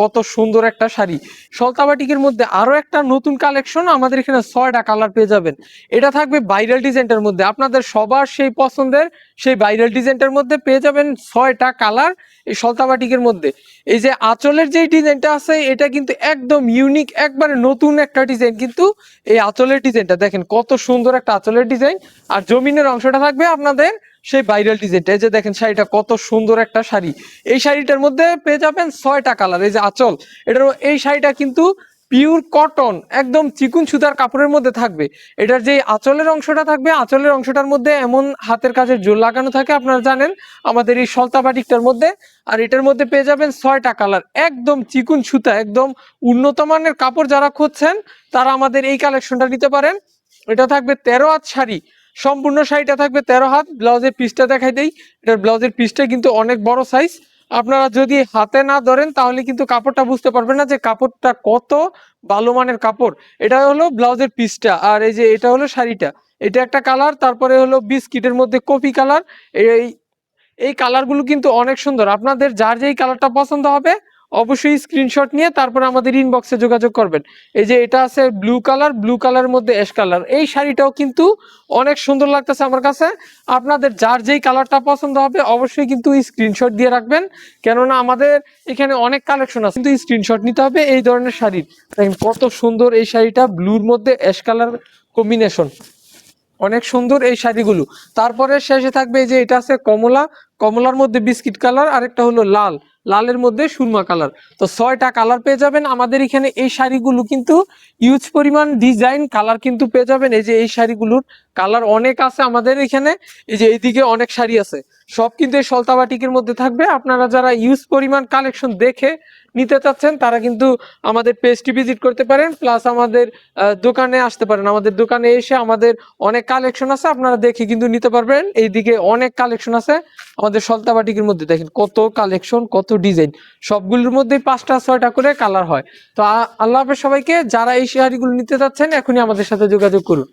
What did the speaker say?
কত সুন্দর একটা শাড়ি। সলতাবাটিকের মধ্যে আরো একটা নতুন কালেকশন, আমাদের এখানে 6টা কালার পেয়ে যাবেন। এটা থাকবে ভাইরাল ডিজাইনটার মধ্যে, আপনাদের সবার সেই পছন্দের সেই ভাইরাল ডিজাইনটার মধ্যে পেয়ে যাবেন 6টা কালার এই সলতাবাটিকের মধ্যে। এই যে আঁচলের যে ডিজাইনটা আছে এটা কিন্তু একদম ইউনিক, একবারে নতুন একটা ডিজাইন। কিন্তু এই আঁচলের ডিজাইনটা দেখেন কত সুন্দর একটা আঁচলের ডিজাইন, আর জমিনের অংশটা থাকবে আপনাদের সেই ভাইরাল ডিজাইনটা। এই যে দেখেন শাড়িটা কত সুন্দর একটা শাড়ি। এই শাড়িটার মধ্যে পেয়ে যাবেন 6টা কালার। এই যে আঁচল, এটার এই শাড়িটা কিন্তু পিওর কটন, একদম চিকুন সুতার কাপড়ের মধ্যে থাকবে। এটার যে আঁচলের অংশটা থাকবে, আঁচলের অংশটার মধ্যে এমন হাতের কাজের জোর লাগানো থাকে, আপনারা জানেন আমাদের এই সলতাবাটিকটার মধ্যে। আর এটার মধ্যে পেয়ে যাবেন 6টা কালার, একদম চিকুন সুতা, একদম উন্নত মানের কাপড় যারা খুঁজছেন তারা আমাদের এই কালেকশনটা নিতে পারেন। এটা থাকবে 13 হাত শাড়ি, সম্পূর্ণ শাড়িটা থাকবে 13 হাত। ব্লাউজের পিসটা দেখাই দেই, এটার ব্লাউজের পিসটা কিন্তু অনেক বড় সাইজ। আপনারা যদি হাতে না ধরেন তাহলে কিন্তু কাপড়টা বুঝতে পারবেন না যে কাপড়টা কত ভালো মানের কাপড়। এটা হলো ব্লাউজের পিসটা, আর এই যে এটা হলো শাড়িটা। এটা একটা কালার, তারপরে হলো বিস্কিটের মধ্যে কফি কালার। এই এই কালারগুলো কিন্তু অনেক সুন্দর। আপনাদের যার যেই কালারটা পছন্দ হবে অবশ্যই স্ক্রিনশট নিয়ে তারপরে আমাদের ইনবক্সে যোগাযোগ করবেন। এই যে এটা আছে ব্লু কালার, ব্লু কালারের মধ্যে অ্যাশ কালার। এই শাড়িটাও কিন্তু অনেক সুন্দর লাগতেছে আমার কাছে। আপনাদের যার যেই কালারটা পছন্দ হবে অবশ্যই কিন্তু স্ক্রিনশট দিয়ে রাখবেন, কেননা আমাদের এখানে অনেক কালেকশন আছে, কিন্তু স্ক্রিনশট নিতে হবে এই ধরনের শাড়ির। দেখেন কত সুন্দর এই শাড়িটা, ব্লুর মধ্যে অ্যাশ কালার কম্বিনেশন, অনেক সুন্দর এই শাড়িগুলো। তারপরে শেষে থাকবে এই যে এটা আছে কমলা, কমলার মধ্যে বিস্কিট কালার, আরেকটা হলো লাল, লালের মধ্যে সুরমা কালার। তো 6টা কালার পেয়ে যাবেন আমাদের এখানে। এই শাড়িগুলো কিন্তু ইউজ পরিমাণ ডিজাইন কালার কিন্তু পেয়ে যাবেন। এই যে এই শাড়িগুলোর কালার অনেক আছে আমাদের এখানে। এই যে এইদিকে অনেক শাড়ি আছে, সব কিন্তু এই সলতাবাটিকের মধ্যে থাকবে। আপনারা যারা ইউজ পরিমাণ কালেকশন দেখে নিতে চাচ্ছেন তারা কিন্তু আমাদের পেজটি ভিজিট করতে পারেন, প্লাস আমাদের দোকানে আসতে পারেন। আমাদের দোকানে এসে আমাদের অনেক কালেকশন আছে, আপনারা দেখে কিন্তু নিতে পারবেন। এইদিকে অনেক কালেকশন আছে আমাদের সলতাবাটিকের মধ্যে। দেখেন কত কালেকশন, কত ডিজাইন, সবগুলোর মধ্যে 5টা 6টা করে কালার হয়। তো আল্লাহ হাফেজ সবাইকে। যারা এই শাড়িগুলো নিতে চাচ্ছেন এখনই আমাদের সাথে যোগাযোগ করুন।